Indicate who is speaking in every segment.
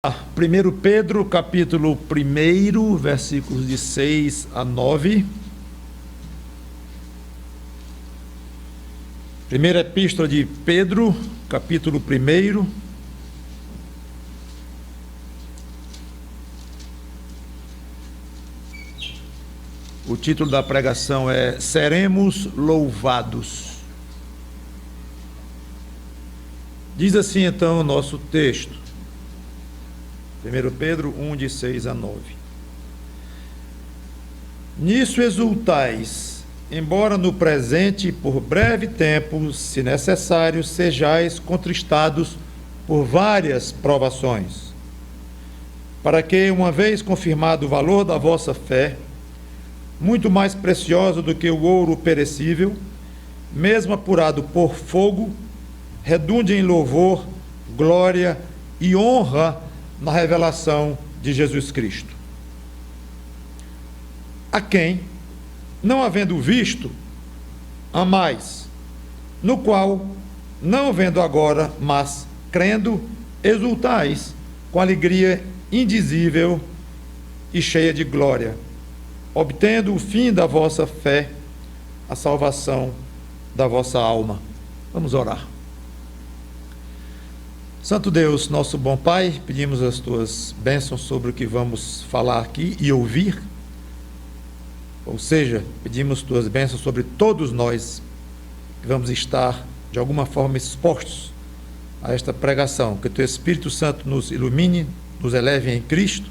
Speaker 1: 1 Pedro, capítulo 1, versículos de 6 a 9. Primeira epístola de Pedro, capítulo 1. O título da pregação é Seremos Louvados. Diz assim então o nosso texto. 1 Pedro 1, de 6 a 9. Nisso exultais, embora no presente, por breve tempo, se necessário, sejais contristados por várias provações, para que, uma vez confirmado o valor da vossa fé, muito mais preciosa do que o ouro perecível, mesmo apurado por fogo, redunde em louvor, glória e honra na revelação de Jesus Cristo, a quem, não havendo visto, amais, no qual, não vendo agora, mas crendo, exultais com alegria indizível e cheia de glória, obtendo o fim da vossa fé, a salvação da vossa alma. Vamos orar. Santo Deus, nosso bom Pai, pedimos as Tuas bênçãos sobre o que vamos falar aqui e ouvir. Ou seja, pedimos Tuas bênçãos sobre todos nós que vamos estar, de alguma forma, expostos a esta pregação. Que Teu Espírito Santo nos ilumine, nos eleve em Cristo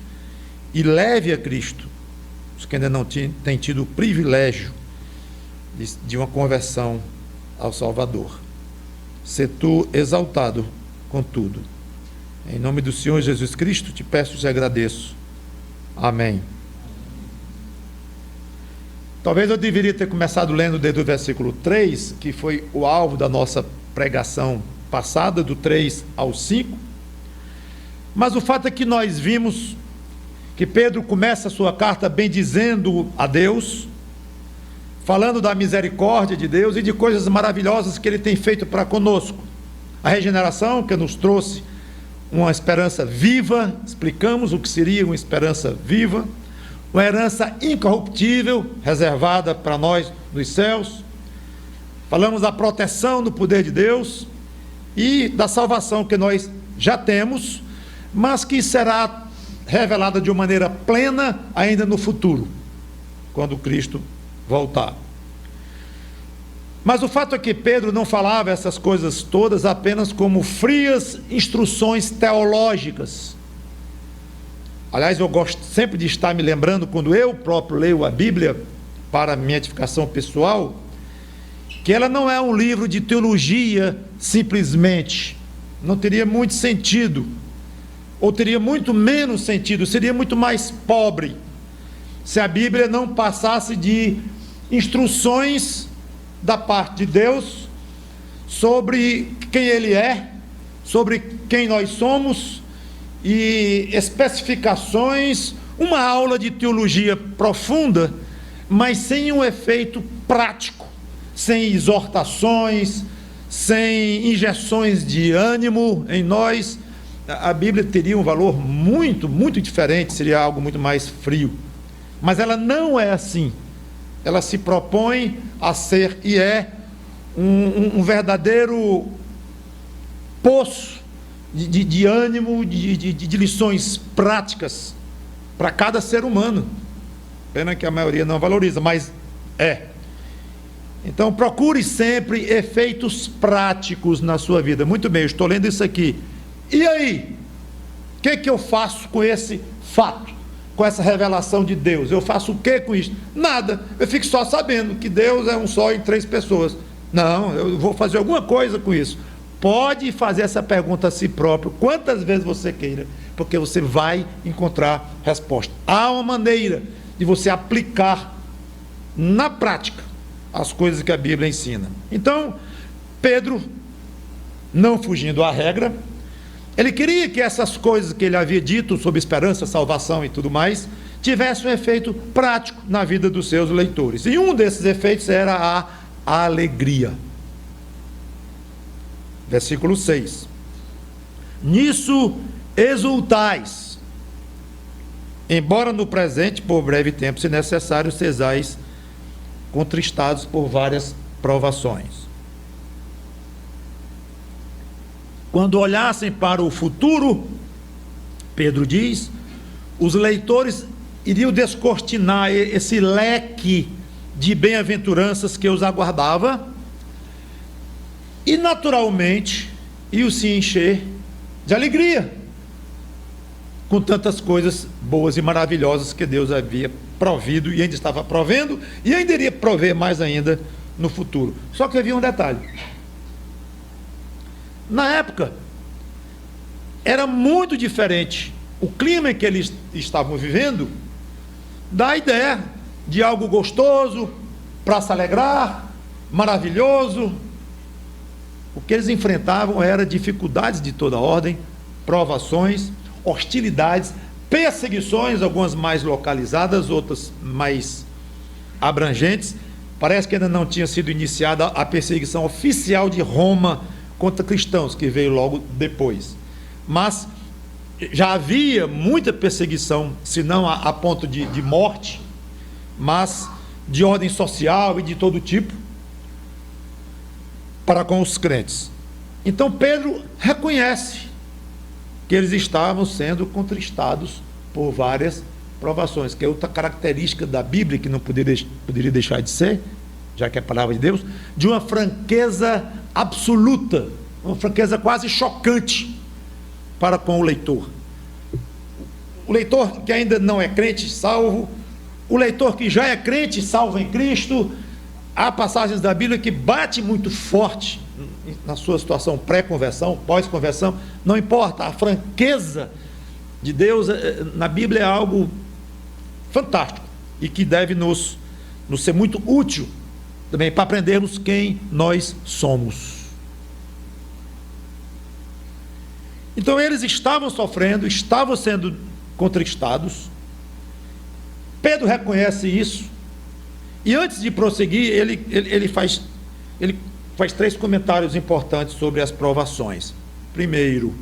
Speaker 1: e leve a Cristo os que ainda não têm tido o privilégio de uma conversão ao Salvador. Sê Tu exaltado com tudo. Em nome do Senhor Jesus Cristo, te peço e te agradeço. Amém. Talvez eu deveria ter começado lendo desde o versículo 3, que foi o alvo da nossa pregação passada, do 3 ao 5. Mas o fato é que nós vimos que Pedro começa a sua carta bendizendo a Deus, falando da misericórdia de Deus e de coisas maravilhosas que Ele tem feito para conosco. A regeneração que nos trouxe uma esperança viva, explicamos o que seria uma esperança viva, uma herança incorruptível, reservada para nós nos céus. Falamos da proteção do poder de Deus e da salvação que nós já temos, mas que será revelada de uma maneira plena ainda no futuro, quando Cristo voltar. Mas o fato é que Pedro não falava essas coisas todas apenas como frias instruções teológicas. Aliás, eu gosto sempre de estar me lembrando, quando eu próprio leio a Bíblia para minha edificação pessoal, que ela não é um livro de teologia simplesmente. Não teria muito sentido, ou teria muito menos sentido, seria muito mais pobre, se a Bíblia não passasse de instruções da parte de Deus sobre quem Ele é, sobre quem nós somos e especificações, uma aula de teologia profunda, mas sem um efeito prático, sem exortações, sem injeções de ânimo em nós. A Bíblia teria um valor muito, muito diferente, seria algo muito mais frio, mas ela não é assim. Ela se propõe a ser e é um verdadeiro poço de ânimo, de lições práticas para cada ser humano. Pena que a maioria não valoriza, mas é. Então procure sempre efeitos práticos na sua vida. Muito bem, eu estou lendo isso aqui. E aí? O que eu faço com esse fato? Com essa revelação de Deus? Eu faço o que com isso? Nada, eu fico só sabendo que Deus é um só em 3 pessoas. Não, eu vou fazer alguma coisa com isso. Pode fazer essa pergunta a si próprio, quantas vezes você queira, porque você vai encontrar resposta. Há uma maneira de você aplicar na prática as coisas que a Bíblia ensina. Então, Pedro, não fugindo à regra, ele queria que essas coisas que ele havia dito sobre esperança, salvação e tudo mais, tivessem um efeito prático na vida dos seus leitores. E um desses efeitos era a alegria. Versículo 6. Nisso exultais, embora no presente, por breve tempo, se necessário, sejais contristados por várias provações. Quando olhassem para o futuro, Pedro diz, os leitores iriam descortinar esse leque de bem-aventuranças que os aguardava e, naturalmente, iam se encher de alegria com tantas coisas boas e maravilhosas que Deus havia provido e ainda estava provendo e ainda iria prover mais ainda no futuro. Só que havia um detalhe. Na época, era muito diferente o clima em que eles estavam vivendo da ideia de algo gostoso, para se alegrar, maravilhoso. O que eles enfrentavam era dificuldades de toda ordem, provações, hostilidades, perseguições, algumas mais localizadas, outras mais abrangentes. Parece que ainda não tinha sido iniciada a perseguição oficial de Roma contra cristãos, que veio logo depois. Mas já havia muita perseguição, se não a ponto de morte, mas de ordem social e de todo tipo, para com os crentes. Então Pedro reconhece que eles estavam sendo contristados por várias provações, que é outra característica da Bíblia, que não poderia deixar de ser, já que é a palavra de Deus, de uma franqueza absoluta, uma franqueza quase chocante para com o leitor. O leitor que ainda não é crente, salvo. O leitor que já é crente, salvo em Cristo. Há passagens da Bíblia que bate muito forte na sua situação pré-conversão, pós-conversão, não importa, a franqueza de Deus na Bíblia é algo fantástico e que deve nos ser muito útil também para aprendermos quem nós somos. Então eles estavam sofrendo, estavam sendo contristados. Pedro reconhece isso e antes de prosseguir ele faz 3 comentários importantes sobre as provações. Primeiro,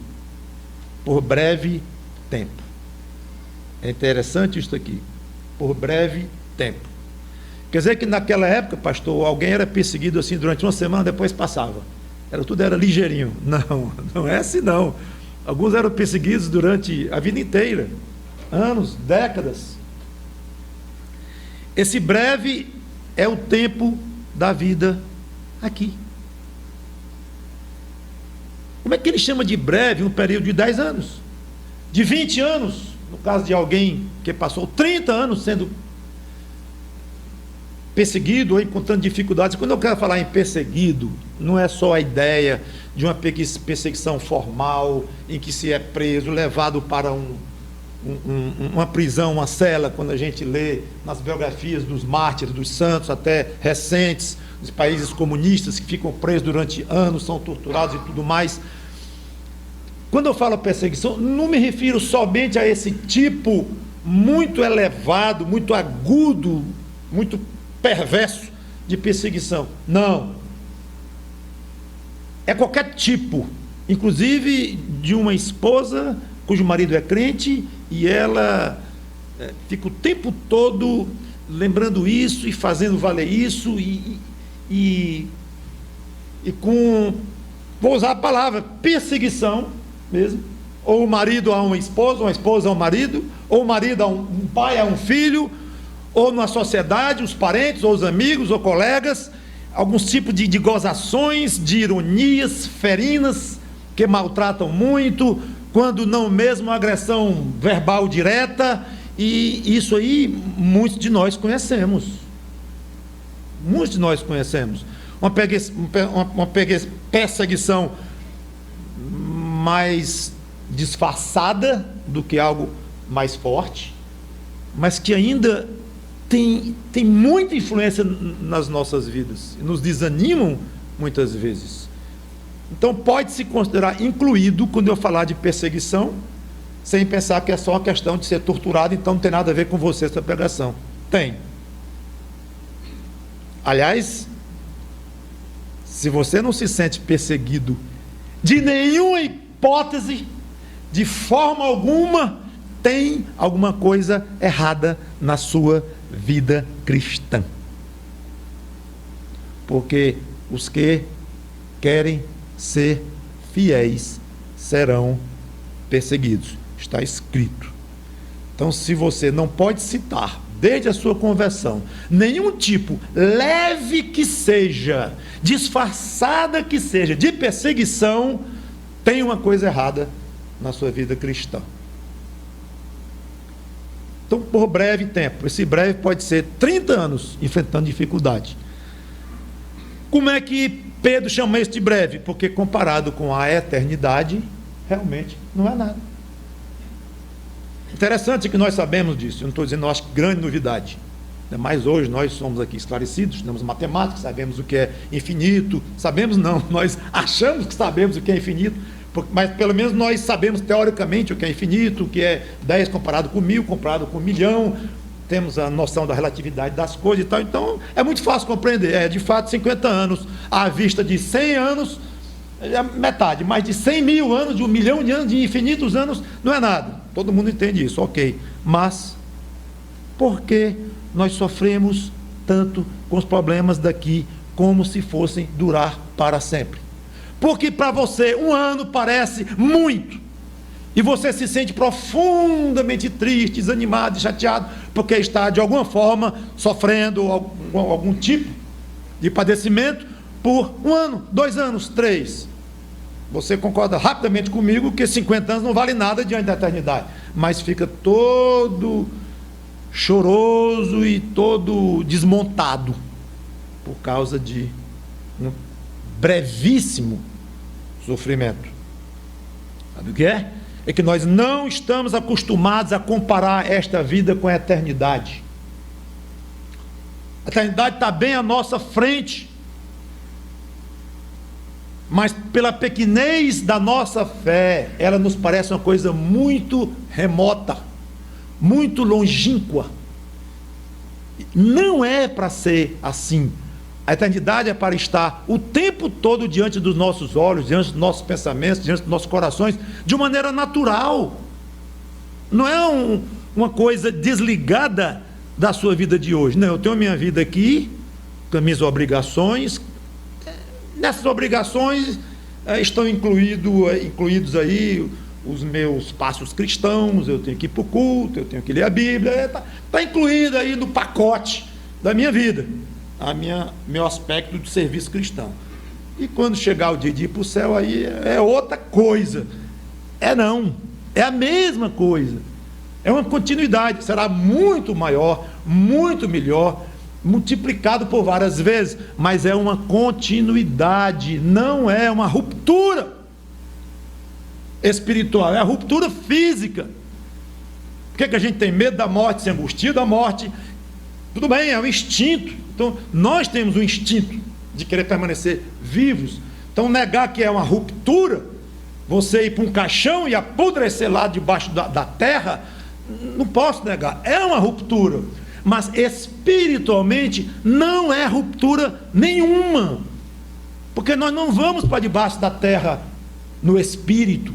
Speaker 1: por breve tempo. É interessante isso aqui. Por breve tempo. Quer dizer que naquela época, pastor, alguém era perseguido assim durante uma semana, depois passava. Tudo era ligeirinho. Não, não é assim não. Alguns eram perseguidos durante a vida inteira, anos, décadas. Esse breve é o tempo da vida aqui. Como é que ele chama de breve um período de 10 anos? De 20 anos, no caso de alguém que passou 30 anos sendo perseguido ou encontrando dificuldades. Quando eu quero falar em perseguido, não é só a ideia de uma perseguição formal, em que se é preso, levado para uma prisão, uma cela, quando a gente lê nas biografias dos mártires, dos santos, até recentes, dos países comunistas, que ficam presos durante anos, são torturados e tudo mais. Quando eu falo perseguição, não me refiro somente a esse tipo muito elevado, muito agudo, muito perverso de perseguição. Não. É qualquer tipo, inclusive de uma esposa cujo marido é crente e ela fica o tempo todo lembrando isso e fazendo valer isso e com, vou usar a palavra, perseguição mesmo, ou o marido a uma esposa a um marido, ou o marido a um pai a um filho, ou na sociedade, os parentes, ou os amigos, ou colegas, alguns tipos de gozações, de ironias ferinas, que maltratam muito, quando não mesmo agressão verbal direta, e isso aí muitos de nós conhecemos. Muitos de nós conhecemos. Uma perseguição mais disfarçada do que algo mais forte, mas que ainda tem muita influência nas nossas vidas, e nos desanimam muitas vezes. Então pode se considerar incluído quando eu falar de perseguição, sem pensar que é só uma questão de ser torturado, então não tem nada a ver com você essa pregação. Tem. Aliás, se você não se sente perseguido de nenhuma hipótese, de forma alguma, tem alguma coisa errada na sua vida cristã. Porque os que querem ser fiéis serão perseguidos. Está escrito. Então, se você não pode citar, desde a sua conversão, nenhum tipo, leve que seja, disfarçada que seja, de perseguição, tem uma coisa errada na sua vida cristã. Então, por breve tempo, esse breve pode ser 30 anos enfrentando dificuldade. Como é que Pedro chama isso de breve? Porque comparado com a eternidade, realmente não é nada. Interessante que nós sabemos disso. Eu não estou dizendo, eu acho, grande novidade. Mas hoje nós somos aqui esclarecidos, temos matemática, sabemos o que é infinito. Sabemos não, nós achamos que sabemos o que é infinito, mas pelo menos nós sabemos teoricamente o que é infinito, o que é 10 comparado com 1000, comparado com 1.000.000. Temos a noção da relatividade das coisas e tal. Então é muito fácil compreender. De fato, 50 anos à vista de 100 anos, é metade, mas de 100.000 anos, de 1.000.000 de anos, de infinitos anos, não é nada. Todo mundo entende isso, ok. Mas, por que nós sofremos tanto com os problemas daqui, como se fossem durar para sempre? Porque para você, um ano parece muito, e você se sente profundamente triste, desanimado e chateado, porque está, de alguma forma, sofrendo algum tipo de padecimento por 1 ano, 2 anos, 3. Você concorda rapidamente comigo que 50 anos não vale nada diante da eternidade, mas fica todo choroso e todo desmontado por causa de um brevíssimo sofrimento. Sabe o que é? É que nós não estamos acostumados a comparar esta vida com a eternidade. A eternidade está bem à nossa frente, mas pela pequenez da nossa fé, ela nos parece uma coisa muito remota, muito longínqua. Não é para ser assim. A eternidade é para estar o tempo todo diante dos nossos olhos, diante dos nossos pensamentos, diante dos nossos corações, de uma maneira natural. Não é uma coisa desligada da sua vida de hoje. Não, eu tenho a minha vida aqui, com as minhas obrigações. Nessas obrigações estão incluídos aí os meus passos cristãos. Eu tenho que ir para o culto, eu tenho que ler a Bíblia. Está incluído aí no pacote da minha vida, meu aspecto de serviço cristão. E quando chegar o dia de ir para o céu, aí é outra coisa. Não, é a mesma coisa. É uma continuidade, será muito maior, muito melhor, multiplicado por várias vezes, mas é uma continuidade, não é uma ruptura espiritual, é a ruptura física. Por que a gente tem medo da morte, se angustia da morte? Tudo bem, é um instinto. Então, nós temos um instinto de querer permanecer vivos. Então, negar que é uma ruptura, você ir para um caixão e apodrecer lá debaixo da terra, não posso negar, é uma ruptura. Mas espiritualmente não é ruptura nenhuma, porque nós não vamos para debaixo da terra no espírito.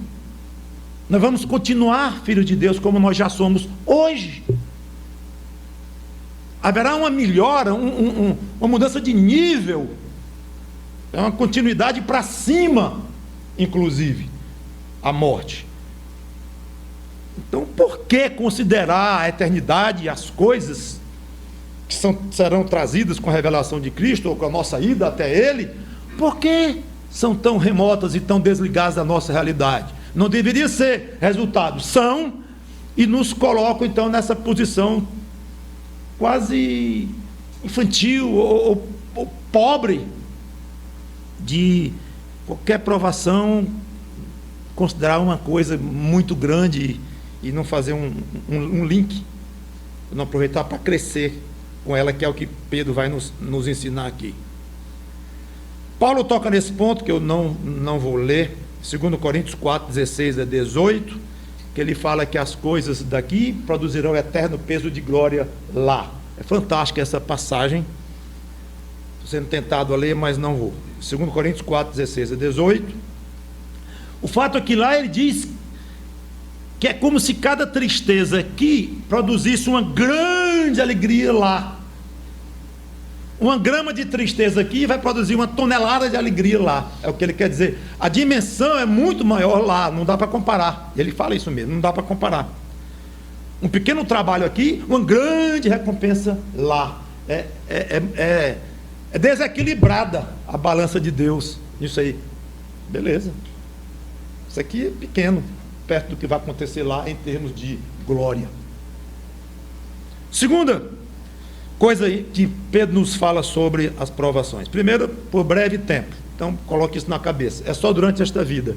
Speaker 1: Nós vamos continuar filhos de Deus como nós já somos hoje. Haverá uma melhora, uma mudança de nível, é uma continuidade para cima, inclusive, a morte. Então, por que considerar a eternidade e as coisas que serão trazidas com a revelação de Cristo, ou com a nossa ida até Ele, por que são tão remotas e tão desligadas da nossa realidade? Não deveria ser resultado. São, e nos colocam então nessa posição quase infantil ou pobre de qualquer provação considerar uma coisa muito grande e não fazer um link, não aproveitar para crescer com ela, que é o que Pedro vai nos ensinar aqui. Paulo toca nesse ponto, que eu não vou ler, 2 Coríntios 4, 16 a 18, que ele fala que as coisas daqui produzirão eterno peso de glória lá. É fantástica essa passagem, estou sendo tentado a ler, mas não vou. 2 Coríntios 4, 16 a 18. O fato é que lá ele diz que é como se cada tristeza aqui produzisse uma grande alegria lá. Uma grama de tristeza aqui vai produzir uma tonelada de alegria lá. É o que ele quer dizer. A dimensão é muito maior lá, não dá para comparar. Ele fala isso mesmo, não dá para comparar. Um pequeno trabalho aqui, uma grande recompensa lá. É desequilibrada a balança de Deus nisso aí. Beleza. Isso aqui é pequeno, perto do que vai acontecer lá em termos de glória. Segunda coisa aí que Pedro nos fala sobre as provações. Primeiro, por breve tempo. Então, coloque isso na cabeça. É só durante esta vida.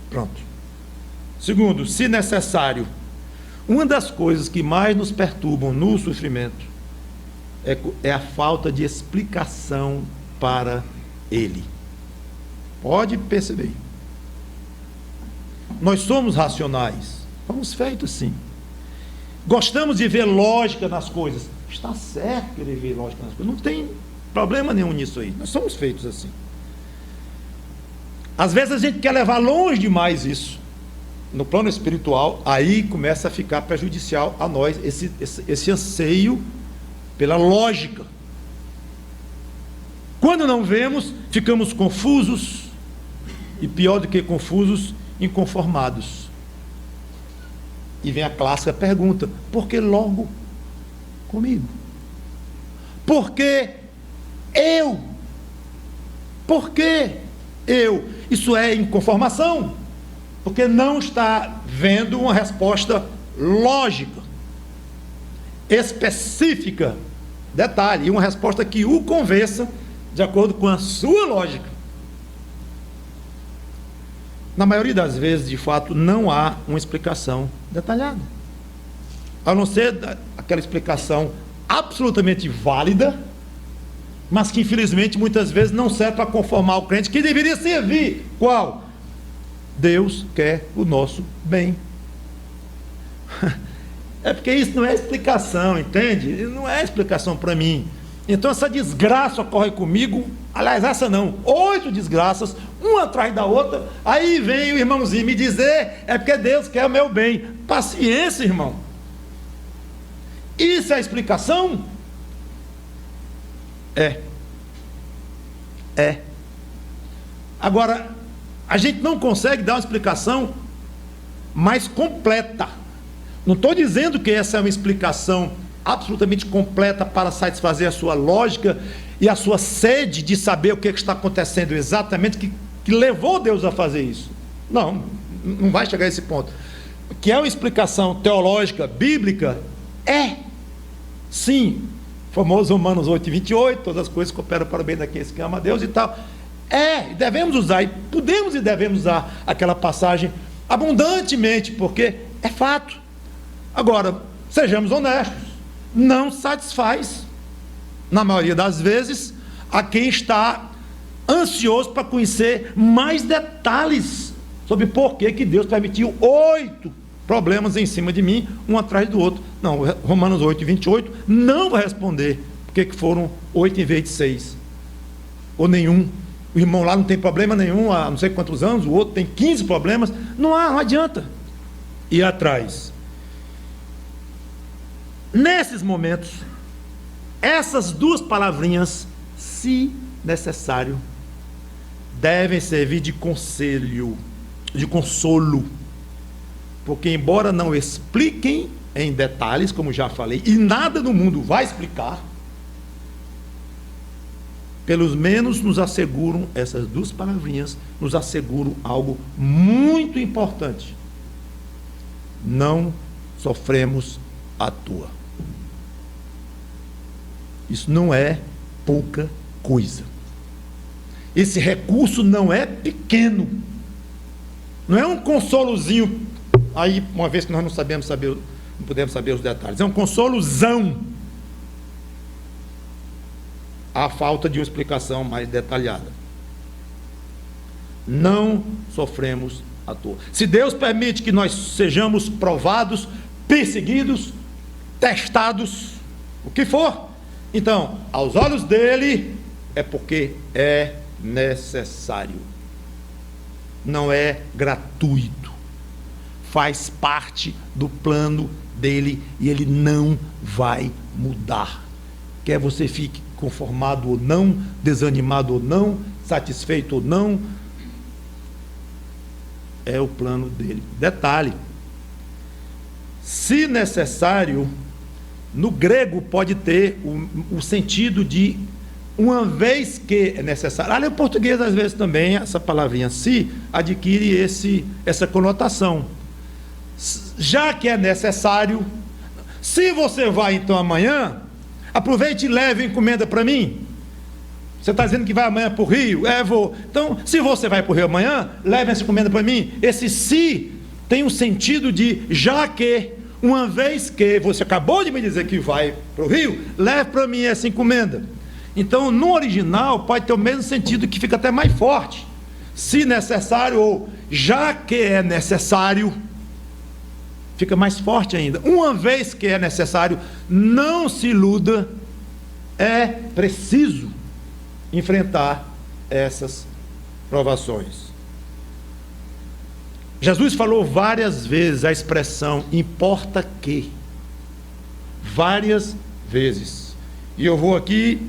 Speaker 1: Pronto. Segundo, se necessário, uma das coisas que mais nos perturbam no sofrimento é a falta de explicação para ele. Pode perceber. Nós somos racionais. Fomos feitos assim. Gostamos de ver lógica nas coisas. Está certo querer ver lógica nas coisas. Não tem problema nenhum nisso aí. Nós somos feitos assim. Às vezes a gente quer levar longe demais isso. No plano espiritual, aí começa a ficar prejudicial a nós esse anseio pela lógica. Quando não vemos, ficamos confusos e, pior do que confusos, inconformados. E vem a clássica pergunta: por que logo comigo? Por que eu? Por que eu? Isso é inconformação, porque não está vendo uma resposta lógica, específica, detalhe, uma resposta que o convença de acordo com a sua lógica. Na maioria das vezes, de fato, não há uma explicação detalhada, a não ser aquela explicação absolutamente válida, mas que infelizmente muitas vezes não serve para conformar o crente, que deveria servir. Qual? Deus quer o nosso bem. É porque isso não é explicação, entende? Não é explicação para mim. Então essa desgraça ocorre comigo, aliás, essa não, 8 desgraças, uma atrás da outra, aí vem o irmãozinho me dizer, é porque Deus quer o meu bem. Paciência, irmão. Isso é a explicação? É. Agora, a gente não consegue dar uma explicação mais completa. Não estou dizendo que essa é uma explicação absolutamente completa para satisfazer a sua lógica e a sua sede de saber o que está acontecendo exatamente, que levou Deus a fazer isso. Não vai chegar a esse ponto. Que é uma explicação teológica, bíblica, sim, famoso Romanos 8:28, todas as coisas cooperam para o bem daqueles que amam a Deus e tal. Devemos usar, e podemos e devemos usar aquela passagem abundantemente, porque é fato. Agora, sejamos honestos, não satisfaz, na maioria das vezes, a quem está ansioso para conhecer mais detalhes sobre por que Deus permitiu 8 problemas em cima de mim, um atrás do outro. Não, Romanos 8:28 não vai responder porque que foram 8 em vez de 6, ou nenhum. O irmão lá não tem problema nenhum há não sei quantos anos, o outro tem 15 problemas, não adianta ir atrás. Nesses momentos, essas 2 palavrinhas, se necessário, devem servir de conselho, de consolo, porque embora não expliquem em detalhes, como já falei, e nada no mundo vai explicar, pelo menos nos asseguram, essas 2 palavrinhas, nos asseguram algo muito importante: não sofremos à toa. Isso não é pouca coisa. Esse recurso não é pequeno. Não é um consolozinho, aí uma vez que nós não podemos saber os detalhes, é um consolozão, à falta de uma explicação mais detalhada. Não sofremos à toa. Se Deus permite que nós sejamos provados, perseguidos, testados, o que for, então, aos olhos dele, é porque é necessário, não é gratuito. faz parte do plano dele e ele não vai mudar. Quer você fique conformado ou não, desanimado ou não, satisfeito ou não, é o plano dele. Detalhe, se necessário, no grego pode ter o sentido de uma vez que é necessário. Ali, o português, às vezes, também, essa palavrinha se adquire essa conotação. Já que é necessário, se você vai então amanhã, aproveite e leve encomenda para mim. Você está dizendo que vai amanhã para o Rio? Vou. Então, se você vai para o Rio amanhã, leve essa encomenda para mim. Esse se tem um sentido de já que, uma vez que você acabou de me dizer que vai para o Rio, leve para mim essa encomenda. Então, no original, pode ter o mesmo sentido, que fica até mais forte. Se necessário, ou já que é necessário, fica mais forte ainda. Uma vez que é necessário, não se iluda, é preciso enfrentar essas provações. Jesus falou várias vezes a expressão importa que, várias vezes, e eu vou aqui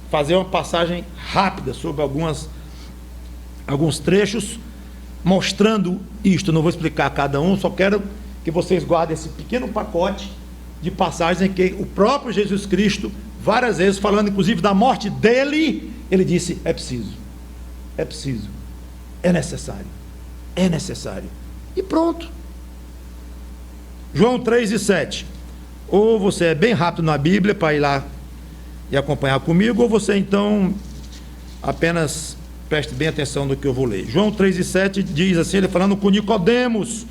Speaker 1: fazer uma passagem rápida sobre alguns trechos mostrando isto. Eu não vou explicar cada um, só quero que vocês guardem esse pequeno pacote de passagens em que o próprio Jesus Cristo, várias vezes, falando inclusive da morte dele, ele disse: é preciso, é necessário, e pronto. João 3:7. Ou você é bem rápido na Bíblia para ir lá e acompanhar comigo, ou você então apenas preste bem atenção no que eu vou ler. João 3:7 diz assim, ele falando com Nicodemos: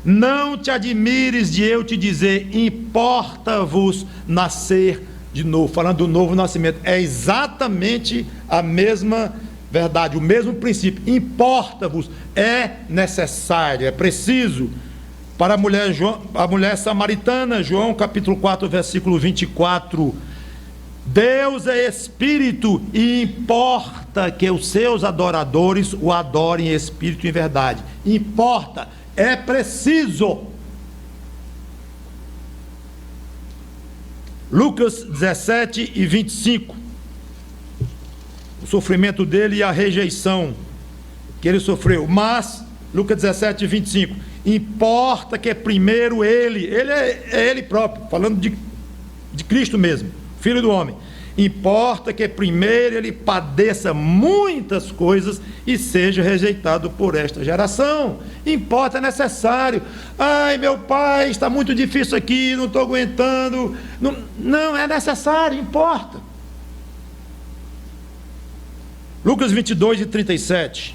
Speaker 1: não te admires de eu te dizer, importa-vos nascer de novo. Falando do novo nascimento, é exatamente a mesma verdade, o mesmo princípio. Importa-vos, é necessário, é preciso. Para a mulher samaritana, João capítulo 4, versículo 24: Deus é espírito e importa que os seus adoradores o adorem em espírito e em verdade. Importa, é preciso. Lucas 17:25, o sofrimento dele e a rejeição que ele sofreu. Mas, Lucas 17:25, importa que primeiro ele é ele próprio, falando de Cristo mesmo, Filho do homem. Importa que primeiro ele padeça muitas coisas e seja rejeitado por esta geração. Importa, é necessário. Ai, meu pai, está muito difícil aqui, não estou aguentando. Não, é necessário, importa. Lucas 22:37.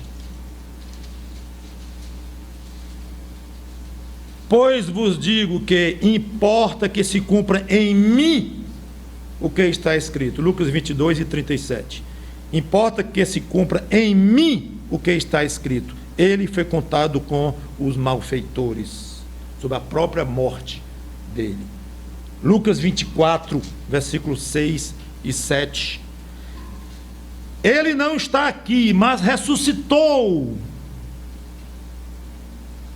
Speaker 1: Pois vos digo que importa que se cumpra em mim o que está escrito. Lucas 22:37. Importa que se cumpra em mim o que está escrito. Ele foi contado com os malfeitores, sobre a própria morte dele. Lucas 24, versículos 6 e 7. Ele não está aqui, mas ressuscitou.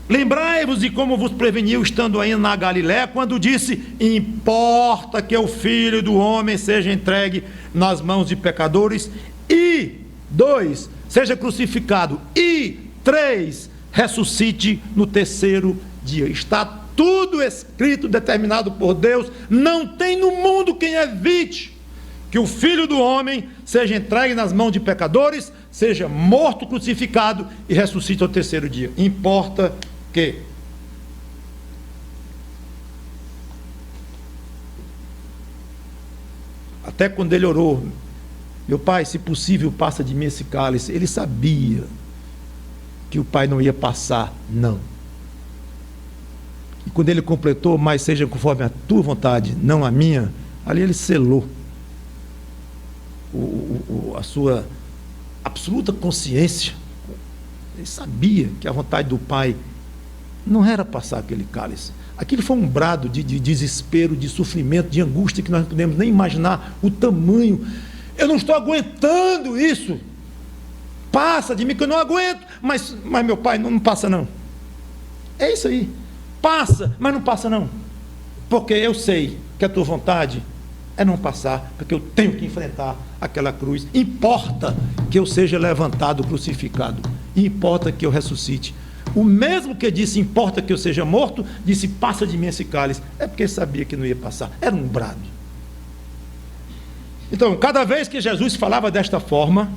Speaker 1: Lembrai-vos de como vos preveniu estando ainda na Galiléia, quando disse: importa que o Filho do Homem seja entregue nas mãos de pecadores, e 2, seja crucificado, e 3, ressuscite no terceiro dia. Está tudo escrito, determinado por Deus. Não tem no mundo quem evite que o Filho do Homem seja entregue nas mãos de pecadores, seja morto, crucificado e ressuscite ao terceiro dia. Importa que até quando ele orou: meu pai, se possível, passa de mim esse cálice. Ele sabia que o pai não ia passar, não. E quando ele completou: mas seja conforme a tua vontade, não a minha, ali ele selou a sua absoluta consciência. Ele sabia que a vontade do pai não era passar aquele cálice. Aquilo foi um brado de desespero, de sofrimento, de angústia, que nós não podemos nem imaginar o tamanho. Eu não estou aguentando isso. Passa de mim que eu não aguento. Mas meu pai, não passa não. É isso aí. passa, mas não passa não, porque eu sei que a tua vontade é não passar, porque eu tenho que enfrentar aquela cruz. Importa que eu seja levantado, crucificado, importa que eu ressuscite. O mesmo que disse, importa que eu seja morto, disse, passa de mim esse cálice, é porque sabia que não ia passar, era um brado. Então, cada vez que Jesus falava desta forma,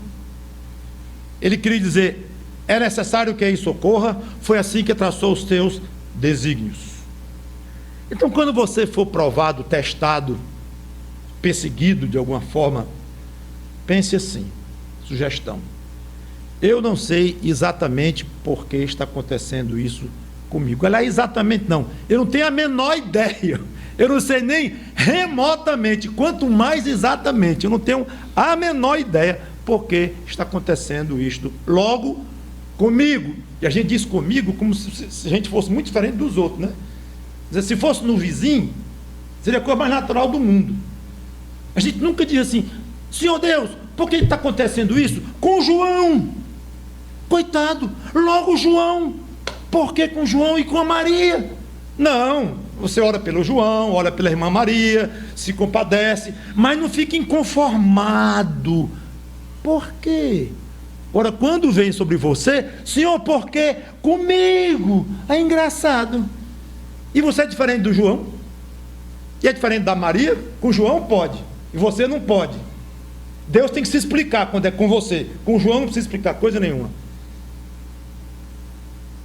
Speaker 1: ele queria dizer, é necessário que isso ocorra, foi assim que traçou os teus desígnios. Então, quando você for provado, testado, perseguido de alguma forma, pense assim, sugestão, eu não sei exatamente por que está acontecendo isso comigo. Ela é exatamente não, eu não tenho a menor ideia, eu não sei nem remotamente, quanto mais exatamente, eu não tenho a menor ideia por que está acontecendo isto logo comigo. E a gente diz comigo como se a gente fosse muito diferente dos outros, né? Se fosse no vizinho, seria a coisa mais natural do mundo. A gente nunca diz assim, Senhor Deus, por que está acontecendo isso com João? Coitado, logo João, por que com João e com a Maria? Não, você ora pelo João, ora pela irmã Maria, se compadece, mas não fica inconformado. Por quê? Ora, quando vem sobre você, Senhor, por que comigo? É engraçado. E você é diferente do João? E é diferente da Maria? Com João pode, e você não pode. Deus tem que se explicar quando é com você. Com João não precisa explicar coisa nenhuma.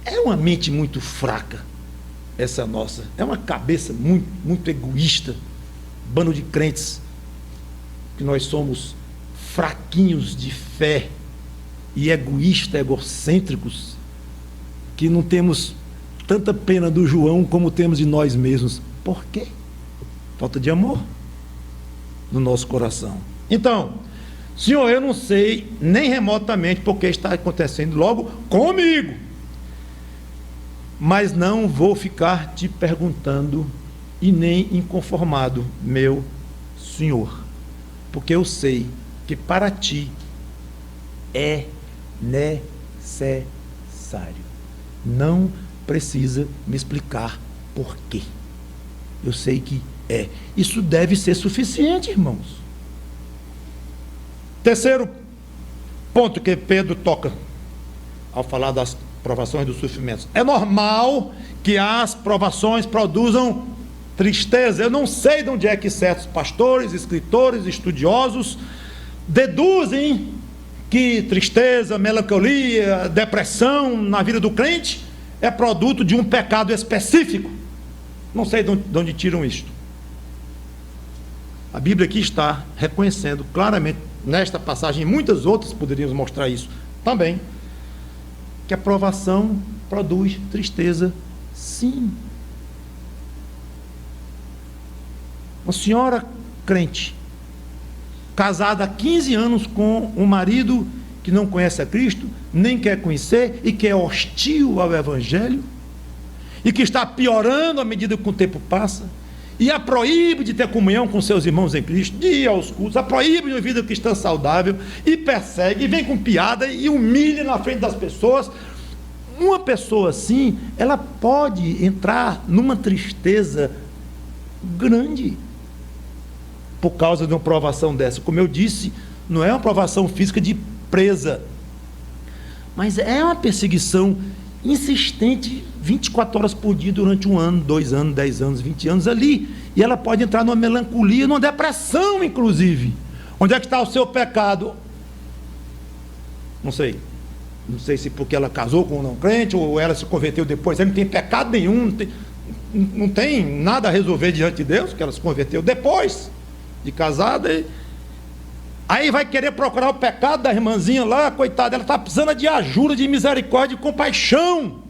Speaker 1: É uma mente muito fraca, essa nossa. É uma cabeça muito, muito egoísta. Bando de crentes, que nós somos fraquinhos de fé, e egoístas, egocêntricos, que não temos tanta pena do João como temos de nós mesmos. Por quê? Falta de amor no nosso coração. Então, Senhor, eu não sei nem remotamente porque está acontecendo logo comigo, mas não vou ficar te perguntando e nem inconformado, meu Senhor, porque eu sei que para ti é necessário. Não precisa me explicar por quê. Eu sei que é. Isso deve ser suficiente, irmãos. Terceiro ponto que Pedro toca ao falar das provações e dos sofrimentos. É normal que as provações produzam tristeza. Eu não sei de onde é que certos pastores, escritores, estudiosos deduzem que tristeza, melancolia, depressão na vida do crente é produto de um pecado específico. Não sei de onde tiram isto. A Bíblia aqui está reconhecendo claramente, nesta passagem e muitas outras poderíamos mostrar isso também, que a provação produz tristeza, sim. Uma senhora crente, casada há 15 anos com um marido que não conhece a Cristo, nem quer conhecer e que é hostil ao Evangelho, e que está piorando à medida que o tempo passa, e a proíbe de ter comunhão com seus irmãos em Cristo, de ir aos cultos, a proíbe de uma vida cristã saudável, e persegue, e vem com piada, e humilha na frente das pessoas. Uma pessoa assim, ela pode entrar numa tristeza grande, por causa de uma provação dessa. Como eu disse, não é uma provação física de presa, mas é uma perseguição insistente, 24 horas por dia, durante 1 ano, 2 anos, 10 anos, 20 anos ali, e ela pode entrar numa melancolia, numa depressão, inclusive. Onde é que está o seu pecado? Não sei se porque ela casou com um não crente, ou ela se converteu depois, ela não tem pecado nenhum, não tem nada a resolver diante de Deus, que ela se converteu depois de casada, aí vai querer procurar o pecado da irmãzinha lá, coitada, ela está precisando de ajuda, de misericórdia, de compaixão,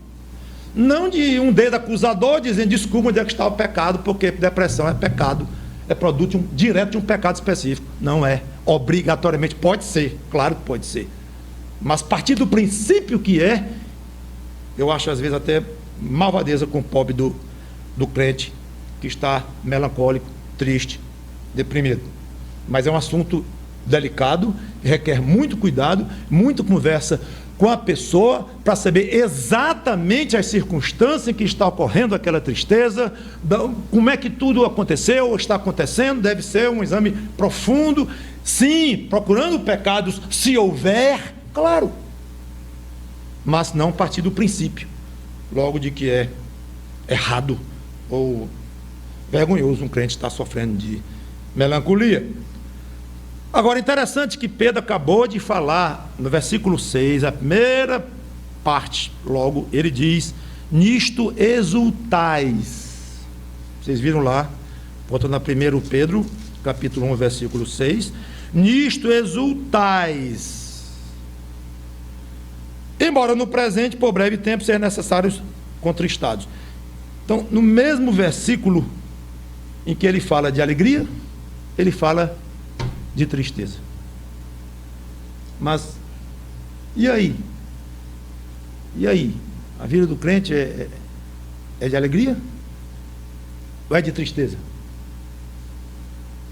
Speaker 1: não de um dedo acusador dizendo desculpa onde é que está o pecado, porque depressão é pecado, é produto direto de um pecado específico. Não é obrigatoriamente, pode ser, claro que pode ser, mas a partir do princípio que é, eu acho às vezes até malvadeza com o pobre do crente que está melancólico, triste, deprimido. Mas é um assunto delicado, requer muito cuidado, muita conversa com a pessoa para saber exatamente as circunstâncias em que está ocorrendo aquela tristeza, como é que tudo aconteceu ou está acontecendo. Deve ser um exame profundo, sim, procurando pecados, se houver, claro, mas não partir do princípio, logo de que é errado ou vergonhoso um crente estar sofrendo de melancolia. Agora, interessante que Pedro acabou de falar no versículo 6, a primeira parte, logo, ele diz: nisto exultais. Vocês viram lá, voltando a 1 Pedro, capítulo 1, versículo 6, nisto exultais. Embora no presente, por breve tempo, sejam necessários contristados. Então, no mesmo versículo em que ele fala de alegria, ele fala de tristeza. Mas, e aí? E aí? A vida do crente é de alegria? Ou é de tristeza?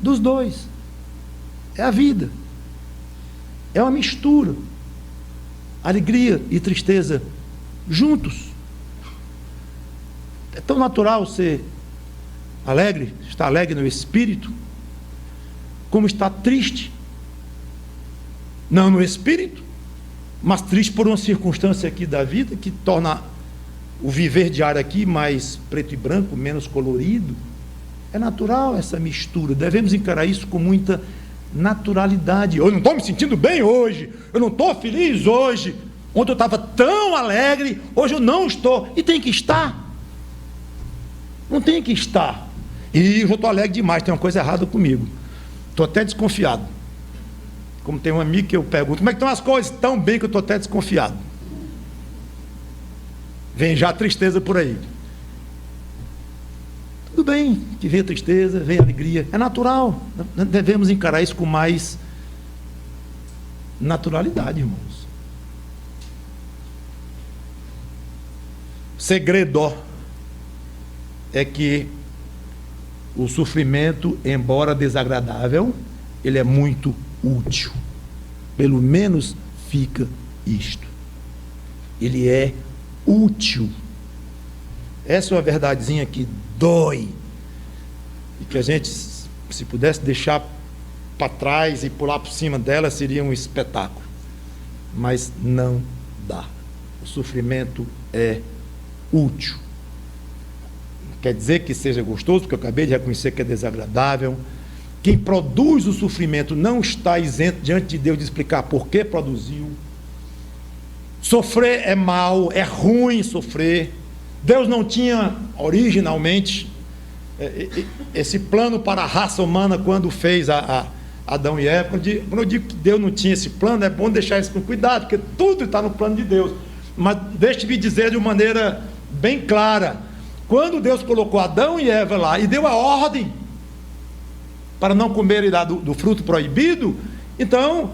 Speaker 1: Dos dois. É a vida. É uma mistura. Alegria e tristeza juntos. É tão natural ser alegre, estar alegre no espírito, como está triste, não no espírito, mas triste por uma circunstância aqui da vida, que torna o viver diário aqui mais preto e branco, menos colorido. É natural essa mistura, devemos encarar isso com muita naturalidade. Eu não estou me sentindo bem hoje, eu não estou feliz hoje, ontem eu estava tão alegre, hoje eu não estou, e tem que estar, não tem que estar. E eu já estou alegre demais, tem uma coisa errada comigo. Estou até desconfiado. Como tem um amigo que eu pergunto: como é que estão as coisas? Tão bem que eu estou até desconfiado. Vem já a tristeza por aí. Tudo bem que vem a tristeza, vem a alegria. É natural. Devemos encarar isso com mais naturalidade, irmãos. O segredo é que o sofrimento, embora desagradável, ele é muito útil. Pelo menos fica isto: ele é útil. Essa é uma verdadezinha que dói, e que a gente, se pudesse deixar para trás e pular por cima dela, seria um espetáculo. Mas não dá. O sofrimento é útil. Quer dizer que seja gostoso, porque eu acabei de reconhecer que é desagradável. Quem produz o sofrimento não está isento diante de Deus de explicar por que produziu. Sofrer é mal, é ruim sofrer. Deus não tinha originalmente esse plano para a raça humana quando fez Adão e Eva. Quando eu digo que Deus não tinha esse plano, é bom deixar isso com cuidado, porque tudo está no plano de Deus. Mas deixe-me dizer de uma maneira bem clara: quando Deus colocou Adão e Eva lá e deu a ordem para não comerem do fruto proibido, então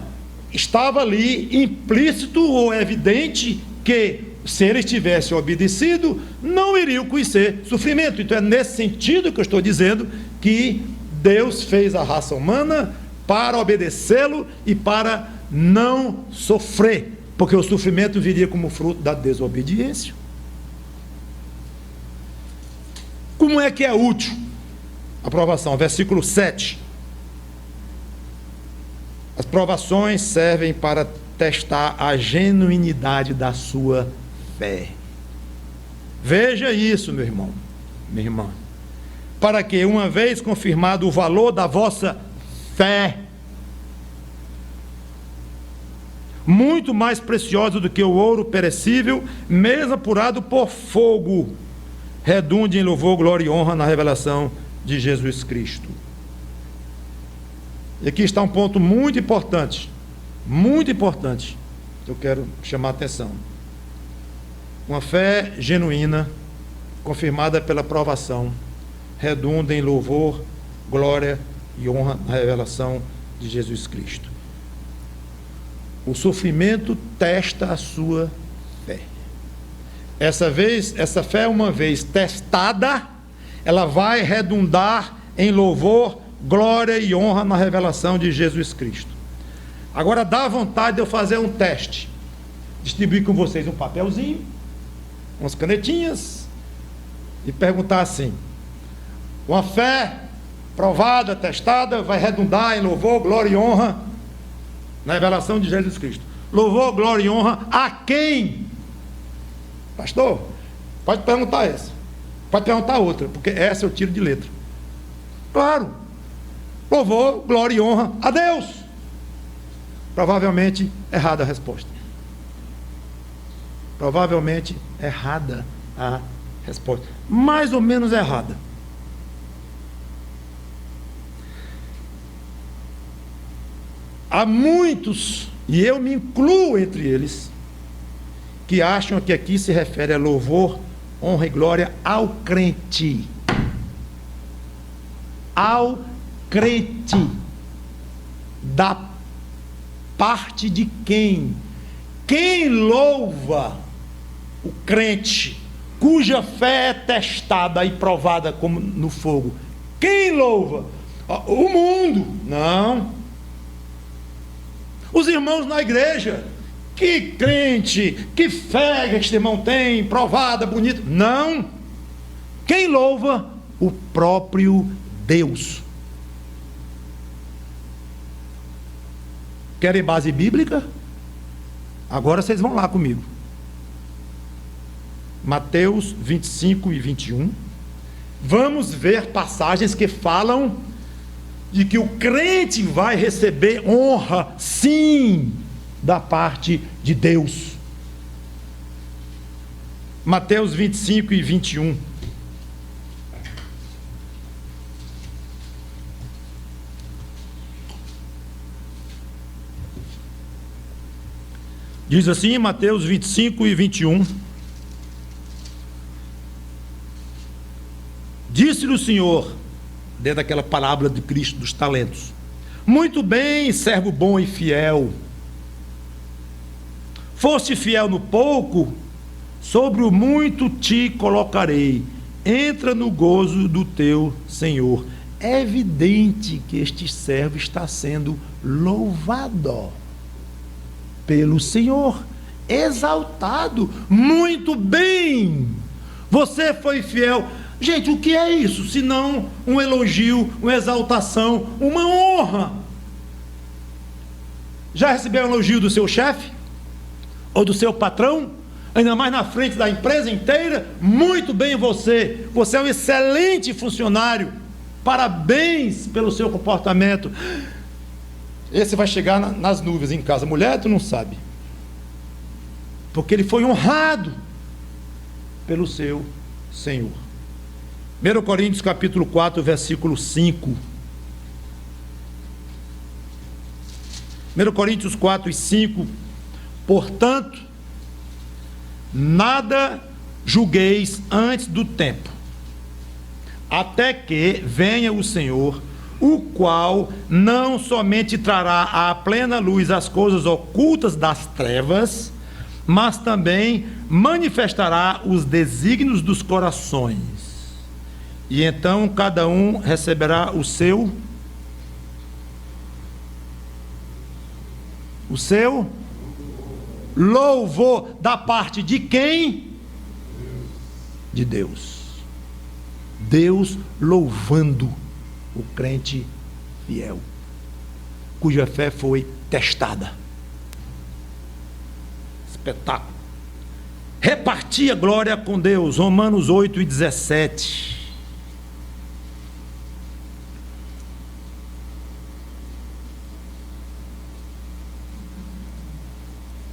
Speaker 1: estava ali implícito ou evidente que, se eles tivessem obedecido, não iriam conhecer sofrimento. Então é nesse sentido que eu estou dizendo que Deus fez a raça humana para obedecê-lo e para não sofrer, porque o sofrimento viria como fruto da desobediência. Como é que é útil a provação? Versículo 7. As provações servem para testar a genuinidade da sua fé. Veja isso, meu irmão, minha irmã. Para que, uma vez confirmado o valor da vossa fé, muito mais preciosa do que o ouro perecível, mesmo apurado por fogo, redunde em louvor, glória e honra na revelação de Jesus Cristo. E aqui está um ponto muito importante, que eu quero chamar a atenção. Uma fé genuína, confirmada pela provação, redunda em louvor, glória e honra na revelação de Jesus Cristo. O sofrimento testa a sua fé. Essa fé, uma vez testada, ela vai redundar em louvor, glória e honra na revelação de Jesus Cristo. Agora dá vontade de eu fazer um teste, distribuir com vocês um papelzinho, umas canetinhas, e perguntar assim: uma fé provada, testada, vai redundar em louvor, glória e honra na revelação de Jesus Cristo. Louvor, glória e honra a quem? Pastor, pode perguntar essa, pode perguntar outra, porque essa eu tiro de letra. Claro, louvor, glória e honra a Deus. Provavelmente errada a resposta. Provavelmente errada a resposta. Mais ou menos errada. Há muitos, e eu me incluo entre eles, que acham que aqui se refere a louvor, honra e glória ao crente. Ao crente. Da parte de quem? Quem louva o crente, cuja fé é testada e provada como no fogo? Quem louva? O mundo? Não. Os irmãos na igreja. Que crente, que fé que este irmão tem, provada, bonita. Não. Quem louva? O próprio Deus. Querem base bíblica? Agora vocês vão lá comigo. Mateus 25 e 21. Vamos ver passagens que falam de que o crente vai receber honra, sim, da parte de Deus. Mateus 25 e 21. Diz assim, Mateus 25 e 21. Disse-lhe o Senhor, dentro daquela parábola de Cristo dos talentos: muito bem, servo bom e fiel. Foste fiel no pouco, sobre o muito te colocarei. Entra no gozo do teu Senhor. É evidente que este servo está sendo louvado pelo Senhor, exaltado. Muito bem, você foi fiel. Gente, o que é isso? Senão um elogio, uma exaltação, uma honra. Já recebeu um elogio do seu chefe? Ou do seu patrão? Ainda mais na frente da empresa inteira? Muito bem você. Você é um excelente funcionário. Parabéns pelo seu comportamento. Esse vai chegar nas nuvens em casa. Mulher, tu não sabe. Porque ele foi honrado pelo seu Senhor. 1 Coríntios capítulo 4, versículo 5. 1 Coríntios 4 e 5. Portanto, nada julgueis antes do tempo, até que venha o Senhor, o qual não somente trará à plena luz as coisas ocultas das trevas, mas também manifestará os desígnios dos corações. E então cada um receberá o seu louvor da parte de quem? De Deus. Deus louvando o crente fiel, cuja fé foi testada. Espetáculo. Repartir a glória com Deus. Romanos 8 e 17.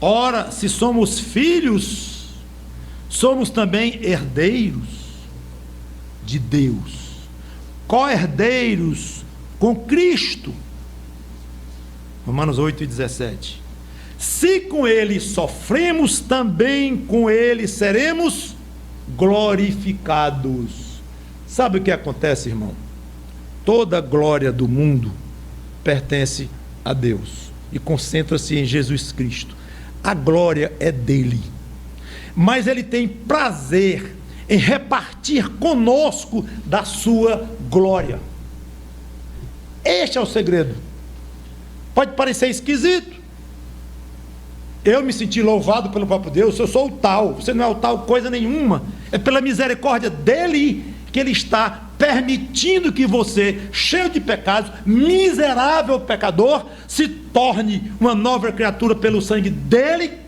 Speaker 1: Ora, se somos filhos, somos também herdeiros de Deus, co-herdeiros com Cristo. Romanos 8 e 17. Se com ele sofremos, também com ele seremos glorificados. Sabe o que acontece, irmão? Toda a glória do mundo pertence a Deus e concentra-se em Jesus Cristo. A glória é dele, mas ele tem prazer em repartir conosco da sua glória. Este é o segredo. Pode parecer esquisito, eu me senti louvado pelo próprio Deus, eu sou o tal, você não é o tal coisa nenhuma, é pela misericórdia dele que ele está permitindo que você, cheio de pecados, miserável pecador, se torne uma nova criatura pelo sangue dele.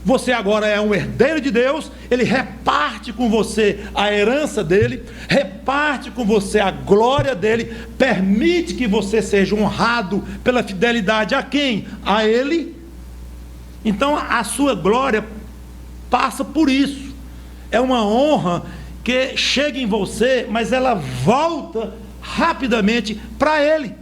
Speaker 1: Você agora é um herdeiro de Deus, ele reparte com você a herança dele, reparte com você a glória dele, permite que você seja honrado pela fidelidade a quem? A ele. Então a sua glória passa por isso, é uma honra que chega em você, mas ela volta rapidamente para ele.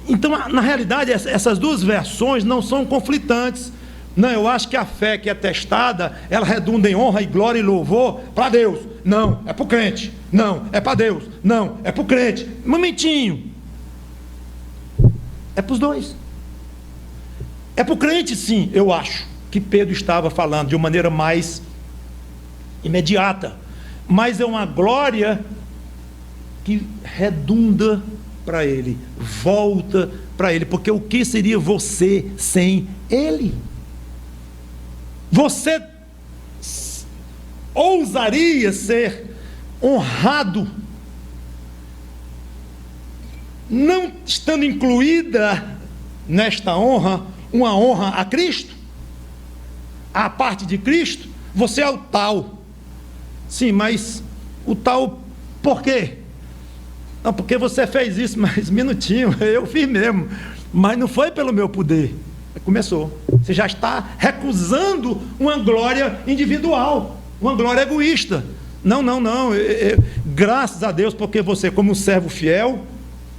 Speaker 1: Então na realidade essas duas versões não são conflitantes. Não, eu acho que a fé que é testada, ela redunda em honra e glória e louvor para Deus. Não, é para o crente. Não, é para Deus. Não, é para o crente. Um momentinho. É para os dois. É para o crente, sim, eu acho que Pedro estava falando de uma maneira mais imediata. Mas é uma glória que redunda para ele, volta para ele. Porque o que seria você sem ele? Você ousaria ser honrado, não estando incluída nesta honra, uma honra a Cristo, a parte de Cristo? Você é o tal. Sim, mas o tal por quê? Não, porque você fez isso, mas minutinho, eu fiz mesmo, mas não foi pelo meu poder. Começou. Você já está recusando uma glória individual, uma glória egoísta. Não. Graças a Deus, porque você, como um servo fiel,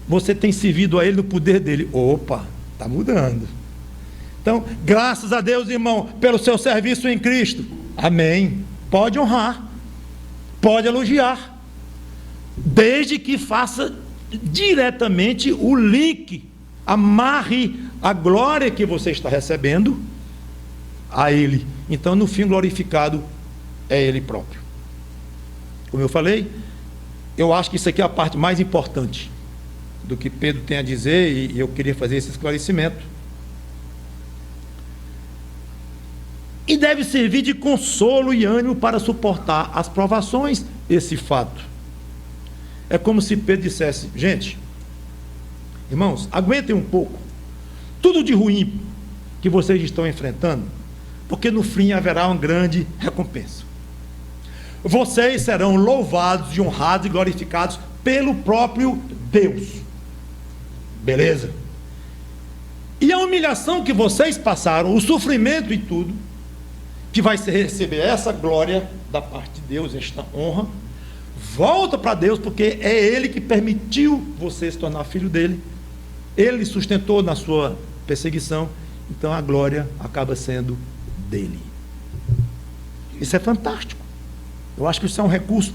Speaker 1: você tem servido a ele no poder dele. Opa, está mudando. Então, graças a Deus, irmão, pelo seu serviço em Cristo. Amém. Pode honrar, pode elogiar, desde que faça diretamente o link, amarre a glória que você está recebendo a ele. Então no fim glorificado é ele próprio. Como eu falei, eu acho que isso aqui é a parte mais importante do que Pedro tem a dizer, e eu queria fazer esse esclarecimento. E deve servir de consolo e ânimo para suportar as provações, esse fato. É como se Pedro dissesse: gente, irmãos, aguentem um pouco tudo de ruim que vocês estão enfrentando, porque no fim haverá uma grande recompensa. Vocês serão louvados e honrados e glorificados pelo próprio Deus. Beleza? E a humilhação que vocês passaram, o sofrimento e tudo, que vai receber essa glória da parte de Deus, esta honra, volta para Deus, porque é Ele que permitiu você se tornar filho dele. Ele sustentou na sua perseguição, então a glória acaba sendo dele. Isso é fantástico. Eu acho que isso é um recurso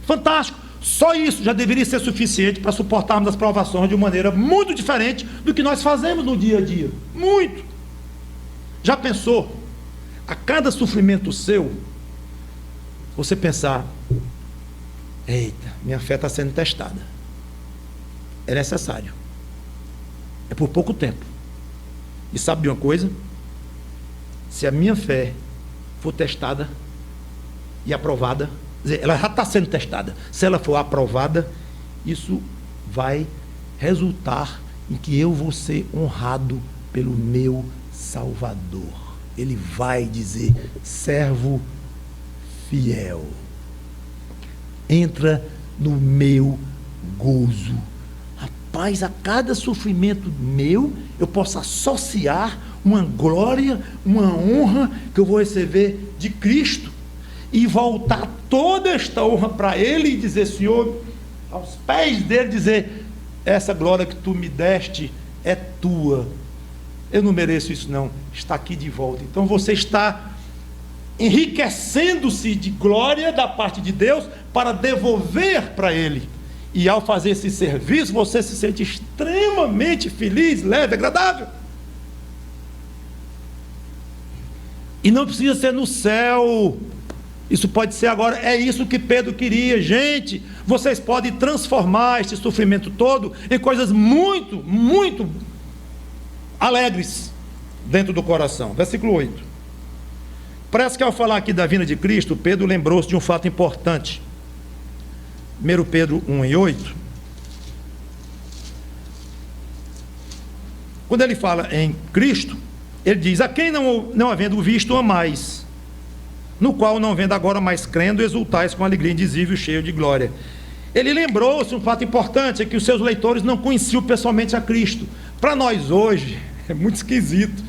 Speaker 1: fantástico. Só isso já deveria ser suficiente para suportarmos as provações de uma maneira muito diferente do que nós fazemos no dia a dia. Muito. Já pensou? A cada sofrimento seu, você pensar: eita, minha fé está sendo testada. É necessário. É por pouco tempo. E sabe de uma coisa? Se a minha fé for testada e aprovada, quer dizer, ela já está sendo testada, se ela for aprovada, isso vai resultar em que eu vou ser honrado pelo meu Salvador. Ele vai dizer: servo fiel, entra no meu gozo. Rapaz, a cada sofrimento meu, eu posso associar uma glória, uma honra que eu vou receber de Cristo, e voltar toda esta honra para Ele e dizer: Senhor, aos pés dele, dizer: essa glória que tu me deste é tua, eu não mereço isso não, está aqui de volta. Então você está enriquecendo-se de glória da parte de Deus para devolver para Ele. E ao fazer esse serviço, você se sente extremamente feliz, leve, agradável. E não precisa ser no céu. Isso pode ser agora. É isso que Pedro queria. Gente, vocês podem transformar este sofrimento todo em coisas muito, muito alegres. dentro do coração. Versículo 8. Parece que ao falar aqui da vinda de Cristo, Pedro lembrou-se de um fato importante. 1 Pedro 1:8. Quando ele fala em Cristo, ele diz: a quem não havendo visto amais, no qual não vendo agora, mais crendo, exultais com alegria indizível, cheio de glória. Ele lembrou-se um fato importante, é que os seus leitores não conheciam pessoalmente a Cristo. Para nós hoje, é muito esquisito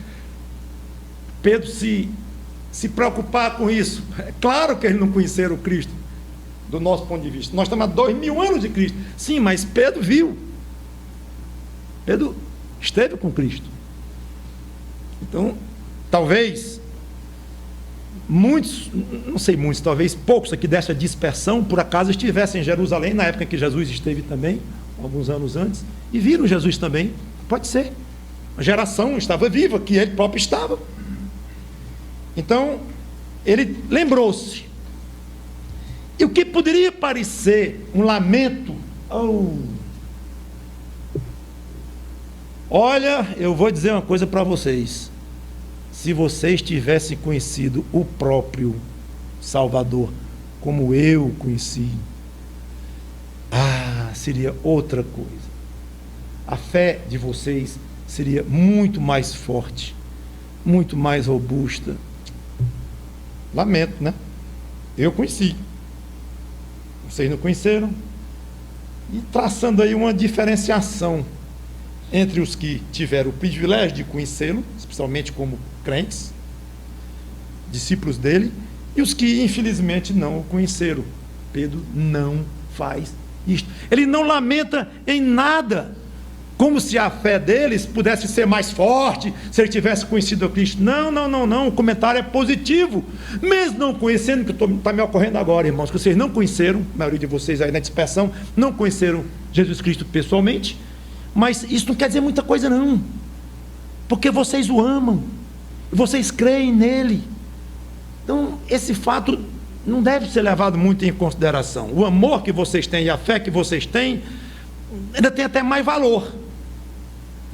Speaker 1: Pedro se preocupar com isso. É claro que eles não conheceram o Cristo, do nosso ponto de vista. Nós estamos há 2000 anos de Cristo. Sim, mas Pedro viu. Pedro esteve com Cristo. Então, talvez muitos, não sei muitos, talvez poucos aqui dessa dispersão, por acaso estivessem em Jerusalém, na época em que Jesus esteve também, alguns anos antes, e viram Jesus também. Pode ser. A geração estava viva, que ele próprio estava. Então, ele lembrou-se. E o que poderia parecer um lamento, olha, eu vou dizer uma coisa para vocês: se vocês tivessem conhecido o próprio Salvador como eu conheci, seria outra coisa. A fé de vocês seria muito mais forte, muito mais robusta. Lamento, né? Eu conheci, vocês não conheceram. E traçando aí uma diferenciação entre os que tiveram o privilégio de conhecê-lo, especialmente como crentes, discípulos dele, e os que infelizmente não o conheceram. Pedro não faz isto. Ele não lamenta em nada, como se a fé deles pudesse ser mais forte, se ele tivesse conhecido a Cristo. Não, o comentário é positivo, mesmo não conhecendo, que está me ocorrendo agora, irmãos, que vocês não conheceram, a maioria de vocês aí na dispersão, não conheceram Jesus Cristo pessoalmente, mas isso não quer dizer muita coisa não, porque vocês o amam, vocês creem nele. Então esse fato não deve ser levado muito em consideração. O amor que vocês têm e a fé que vocês têm ainda tem até mais valor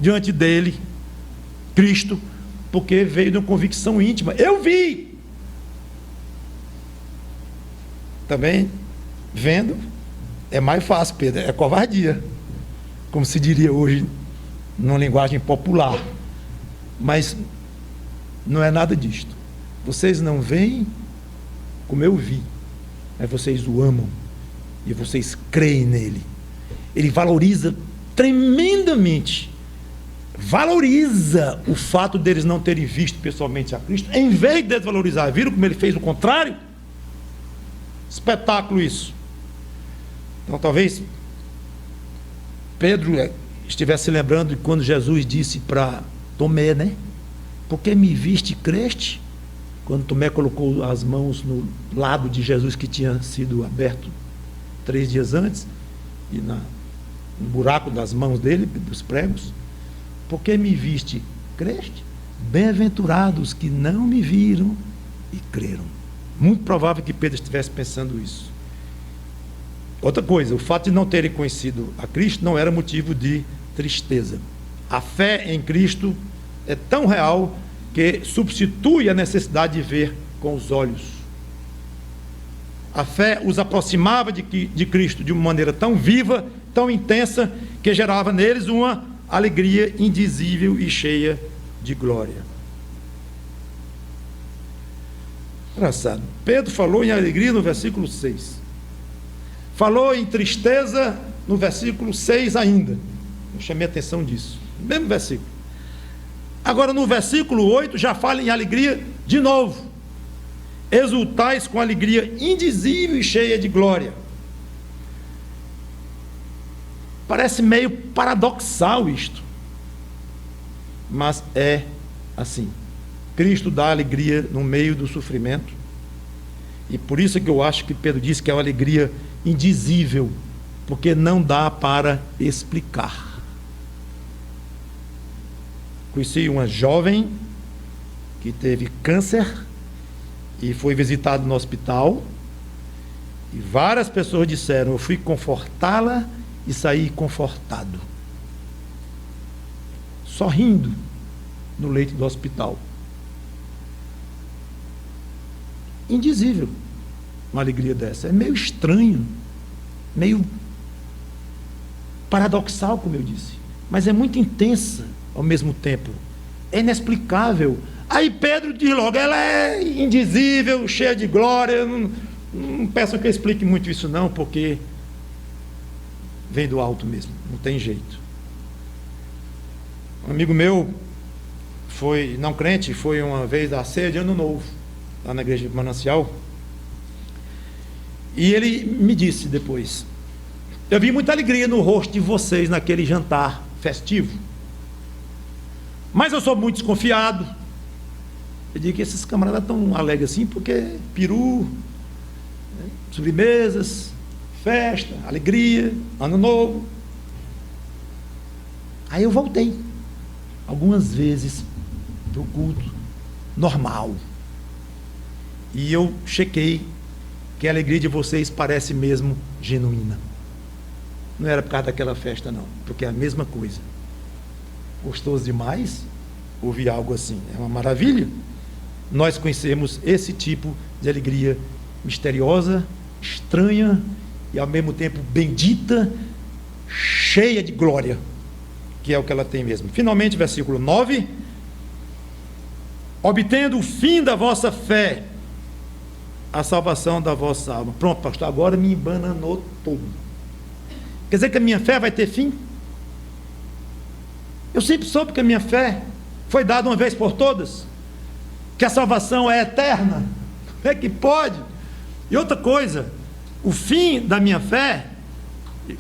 Speaker 1: diante dele, Cristo, porque veio de uma convicção íntima. Eu vi. Também vendo é mais fácil, Pedro, é covardia, como se diria hoje numa linguagem popular. Mas não é nada disto. Vocês não veem como eu vi, mas vocês o amam e vocês creem nele. Ele valoriza tremendamente, valoriza o fato deles não terem visto pessoalmente a Cristo, em vez de desvalorizar. Viram como ele fez o contrário? Espetáculo isso. Então talvez Pedro estivesse se lembrando de quando Jesus disse para Tomé, né? Porque me viste e creste? Quando Tomé colocou as mãos no lado de Jesus que tinha sido aberto 3 dias antes, e no buraco das mãos dele, dos pregos. Porque me viste, creste? Bem-aventurados que não me viram e creram. Muito provável que Pedro estivesse pensando isso. Outra coisa, o fato de não terem conhecido a Cristo não era motivo de tristeza. A fé em Cristo é tão real que substitui a necessidade de ver com os olhos. A fé os aproximava de Cristo de uma maneira tão viva, tão intensa, que gerava neles uma alegria indizível e cheia de glória. Engraçado, Pedro falou em alegria no versículo 6, falou em tristeza no versículo 6 ainda. Eu chamei a atenção disso, no mesmo versículo. Agora no versículo 8 já fala em alegria de novo. Exultais com alegria indizível e cheia de glória. Parece meio paradoxal isto, mas é assim. Cristo dá alegria no meio do sofrimento, e por isso que eu acho que Pedro disse que é uma alegria indizível, porque não dá para explicar. Conheci uma jovem que teve câncer e foi visitada no hospital, e várias pessoas disseram: eu fui confortá-la e saí confortado, sorrindo, no leito do hospital. Indizível uma alegria dessa. É meio estranho, meio paradoxal, como eu disse, mas é muito intensa ao mesmo tempo. É inexplicável. Aí Pedro diz logo, ela é indizível, cheia de glória. Não peçam que eu explique muito isso não, porque vem do alto mesmo, não tem jeito. Um amigo meu foi, não crente, foi uma vez à ceia de Ano Novo, lá na igreja de Manancial, e ele me disse depois, eu vi muita alegria no rosto de vocês naquele jantar festivo, mas eu sou muito desconfiado. Eu digo que esses camaradas estão alegres assim porque peru, né, sobremesas, festa, alegria, Ano Novo. Aí eu voltei algumas vezes para o culto normal, e eu chequei que a alegria de vocês parece mesmo genuína. Não era por causa daquela festa não, porque é a mesma coisa. Gostoso demais ouvir algo assim, é uma maravilha. Nós conhecemos esse tipo de alegria misteriosa, estranha e ao mesmo tempo bendita, cheia de glória, que é o que ela tem mesmo. Finalmente, versículo 9: obtendo o fim da vossa fé, a salvação da vossa alma. Pronto, pastor, agora me embananou todo. Quer dizer que a minha fé vai ter fim? Eu sempre soube que a minha fé foi dada uma vez por todas, que a salvação é eterna. Como é que pode? E outra coisa, o fim da minha fé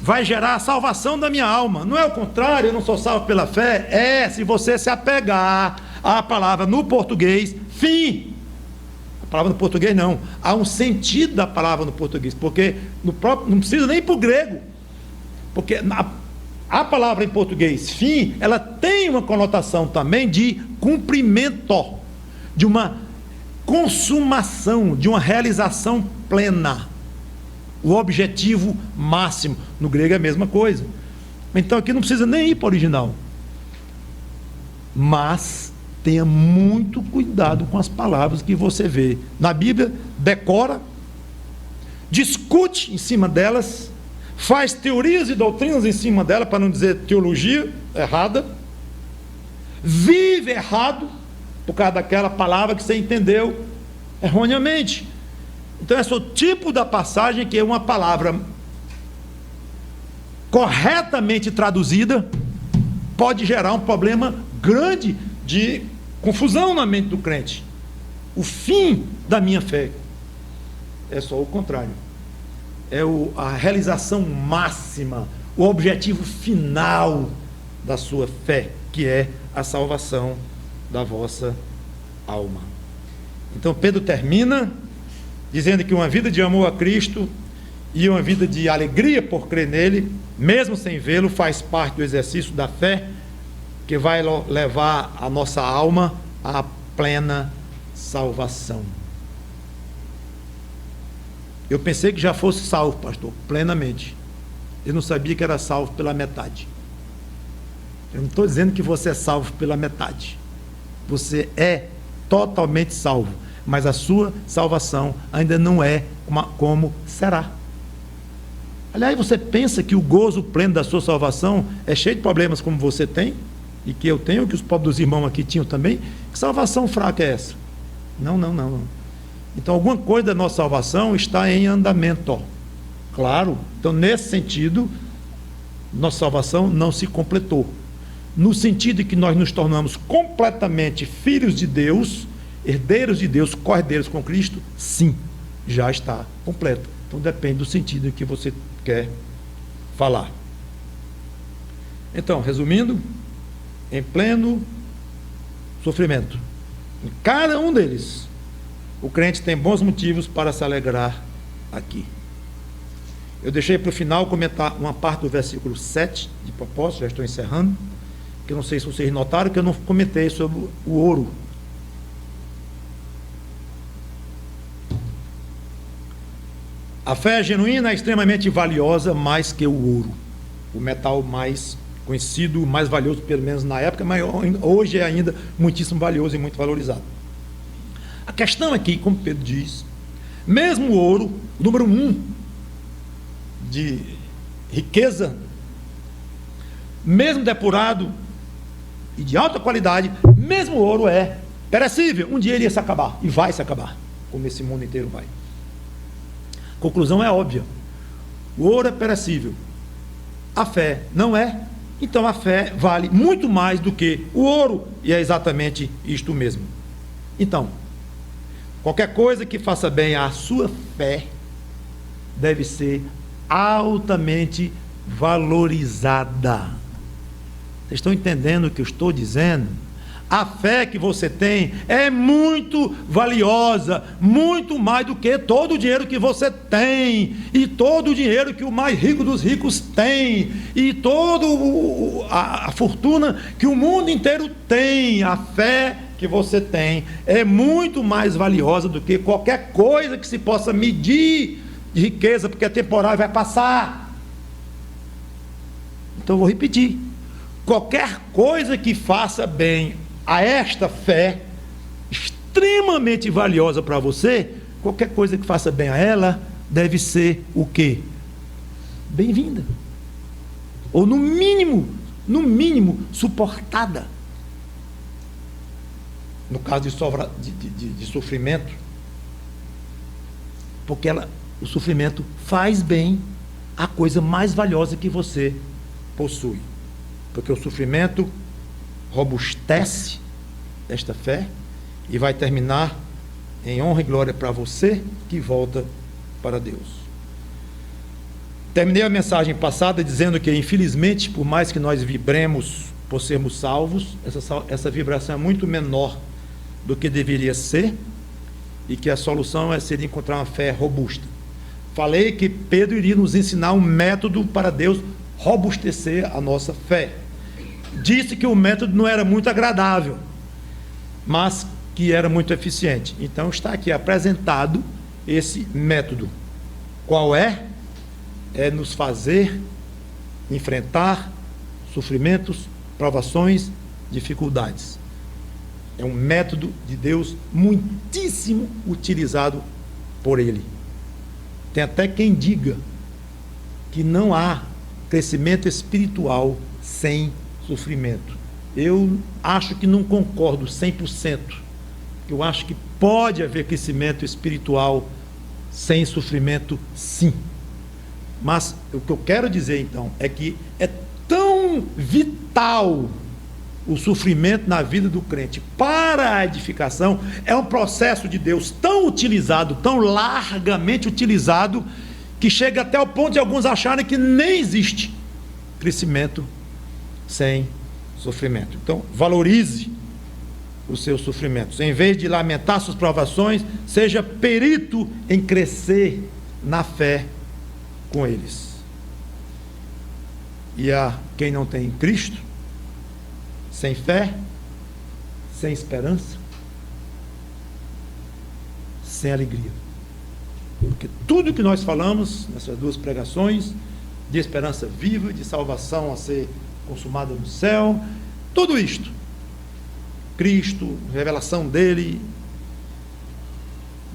Speaker 1: vai gerar a salvação da minha alma. Não é o contrário, eu não sou salvo pela fé. É, se você se apegar à palavra no português, fim. A palavra no português não. Há um sentido da palavra no português, porque no próprio, não precisa nem ir para o grego. Porque a palavra em português, fim, ela tem uma conotação também de cumprimento, de uma consumação, de uma realização plena. O objetivo máximo. No grego é a mesma coisa. Então aqui não precisa nem ir para o original. Mas tenha muito cuidado com as palavras que você vê na Bíblia, decora, discute em cima delas, faz teorias e doutrinas em cima dela, para não dizer teologia errada, vive errado por causa daquela palavra que você entendeu erroneamente. Então esse é o tipo da passagem que é uma palavra corretamente traduzida pode gerar um problema grande de confusão na mente do crente. O fim da minha fé é só o contrário. É a realização máxima, o objetivo final da sua fé, que é a salvação da vossa alma. Então Pedro termina dizendo que uma vida de amor a Cristo e uma vida de alegria por crer nele, mesmo sem vê-lo, faz parte do exercício da fé, que vai levar a nossa alma à plena salvação. Eu pensei que já fosse salvo, pastor, plenamente. Eu não sabia que era salvo pela metade. Eu não estou dizendo que você é salvo pela metade. Você é totalmente salvo, mas a sua salvação ainda não é como será. Aliás, você pensa que o gozo pleno da sua salvação é cheio de problemas como você tem, e que eu tenho, que os pobres dos irmãos aqui tinham também? Que salvação fraca é essa? Não. Então alguma coisa da nossa salvação está em andamento. Claro, então nesse sentido, nossa salvação não se completou. No sentido de que nós nos tornamos completamente filhos de Deus, herdeiros de Deus, co-herdeiros com Cristo, sim, já está completo. Então depende do sentido em que você quer falar. Então, resumindo, em pleno sofrimento, em cada um deles, o crente tem bons motivos para se alegrar aqui. Eu deixei para o final comentar uma parte do versículo 7, de propósito, já estou encerrando, que eu não sei se vocês notaram que eu não comentei sobre o ouro. A fé genuína é extremamente valiosa, mais que o ouro, o metal mais conhecido, mais valioso, pelo menos na época, mas hoje é ainda muitíssimo valioso e muito valorizado. A questão aqui, como Pedro diz, mesmo o ouro, número 1 de riqueza, mesmo depurado e de alta qualidade, mesmo o ouro é perecível. Um dia ele ia se acabar, e vai se acabar, como esse mundo inteiro vai. A conclusão é óbvia: o ouro é perecível, a fé não é. Então a fé vale muito mais do que o ouro, e é exatamente isto mesmo. Então, qualquer coisa que faça bem à sua fé deve ser altamente valorizada. Vocês estão entendendo o que eu estou dizendo? A fé que você tem é muito valiosa, muito mais do que todo o dinheiro que você tem, e todo o dinheiro que o mais rico dos ricos tem, e toda a fortuna que o mundo inteiro tem. A fé que você tem é muito mais valiosa do que qualquer coisa que se possa medir de riqueza, porque é temporário e vai passar. Então eu vou repetir: qualquer coisa que faça bem a esta fé, extremamente valiosa para você, qualquer coisa que faça bem a ela, deve ser o quê? Bem-vinda. Ou no mínimo, suportada. No caso de sofrimento, porque o sofrimento faz bem a coisa mais valiosa que você possui. Porque o sofrimento robustece esta fé e vai terminar em honra e glória para você que volta para Deus. Terminei a mensagem passada dizendo que, infelizmente, por mais que nós vibremos por sermos salvos, essa vibração é muito menor do que deveria ser, e que a solução seria encontrar uma fé robusta. Falei que Pedro iria nos ensinar um método para Deus robustecer a nossa fé. Disse que o método não era muito agradável, mas que era muito eficiente. Então está aqui apresentado esse método. Qual é? É nos fazer enfrentar sofrimentos, provações, dificuldades. É um método de Deus muitíssimo utilizado por Ele. Tem até quem diga que não há crescimento espiritual sem sofrimento. Eu acho que não concordo 100%. Eu acho que pode haver crescimento espiritual sem sofrimento, sim. Mas o que eu quero dizer, então, é que é tão vital o sofrimento na vida do crente para a edificação, é um processo de Deus tão utilizado, tão largamente utilizado, que chega até o ponto de alguns acharem que nem existe crescimento sem sofrimento. Então, valorize os seus sofrimentos. Em vez de lamentar suas provações, seja perito em crescer na fé com eles. E a quem não tem Cristo, sem fé, sem esperança, sem alegria. Porque tudo que nós falamos nessas duas pregações, de esperança viva, de salvação a ser consumada no céu, tudo isto, Cristo, revelação dele,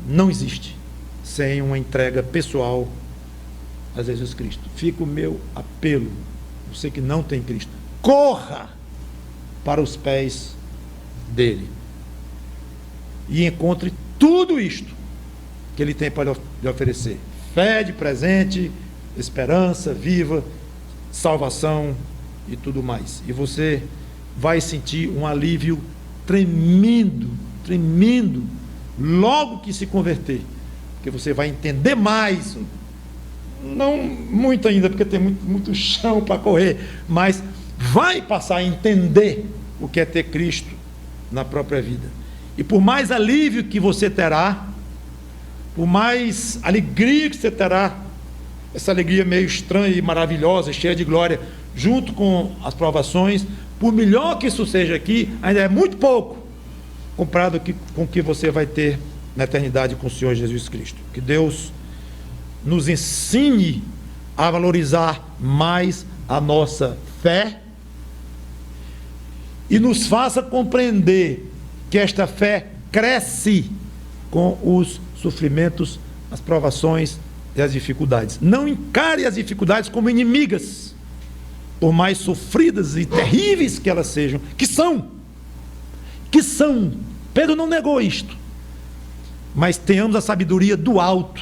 Speaker 1: não existe sem uma entrega pessoal a Jesus Cristo. Fica o meu apelo: você que não tem Cristo, corra para os pés dele e encontre tudo isto que ele tem para lhe oferecer: fé de presente, esperança viva, salvação e tudo mais. E você vai sentir um alívio tremendo, tremendo, logo que se converter, porque você vai entender mais, não muito ainda, porque tem muito chão para correr, mas vai passar a entender o que é ter Cristo na própria vida. E por mais alívio que você terá, por mais alegria que você terá, essa alegria meio estranha e maravilhosa, cheia de glória, junto com as provações, por melhor que isso seja aqui, ainda é muito pouco comparado com o que você vai ter na eternidade com o Senhor Jesus Cristo. Que Deus nos ensine a valorizar mais a nossa fé e nos faça compreender que esta fé cresce com os sofrimentos, as provações e as dificuldades. Não encare as dificuldades como inimigas, por mais sofridas e terríveis que elas sejam, que são. Pedro não negou isto. Mas tenhamos a sabedoria do alto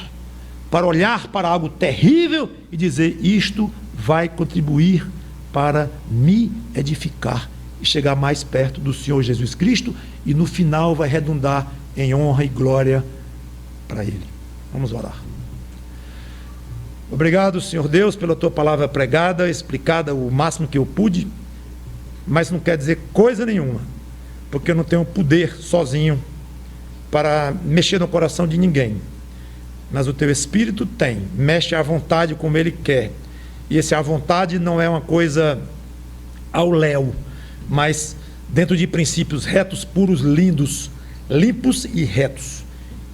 Speaker 1: para olhar para algo terrível e dizer: isto vai contribuir para me edificar e chegar mais perto do Senhor Jesus Cristo, e no final vai redundar em honra e glória para Ele. Vamos orar. Obrigado, Senhor Deus, pela Tua palavra pregada, explicada o máximo que eu pude, mas não quer dizer coisa nenhuma, porque eu não tenho poder sozinho para mexer no coração de ninguém. Mas o Teu Espírito tem, mexe à vontade como Ele quer, e esse à vontade não é uma coisa ao léu, mas dentro de princípios retos, puros, lindos, limpos e retos.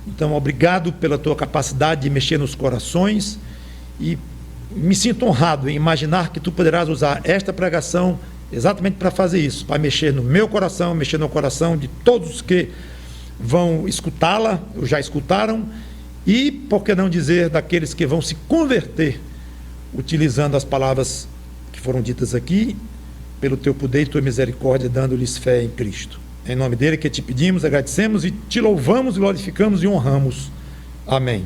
Speaker 1: Então, obrigado pela Tua capacidade de mexer nos corações, e me sinto honrado em imaginar que Tu poderás usar esta pregação exatamente para fazer isso, para mexer no meu coração, mexer no coração de todos que vão escutá-la, ou já escutaram, e, por que não dizer, daqueles que vão se converter, utilizando as palavras que foram ditas aqui, pelo Teu poder e Tua misericórdia, dando-lhes fé em Cristo. Em nome dele que te pedimos, agradecemos e te louvamos, glorificamos e honramos. Amém.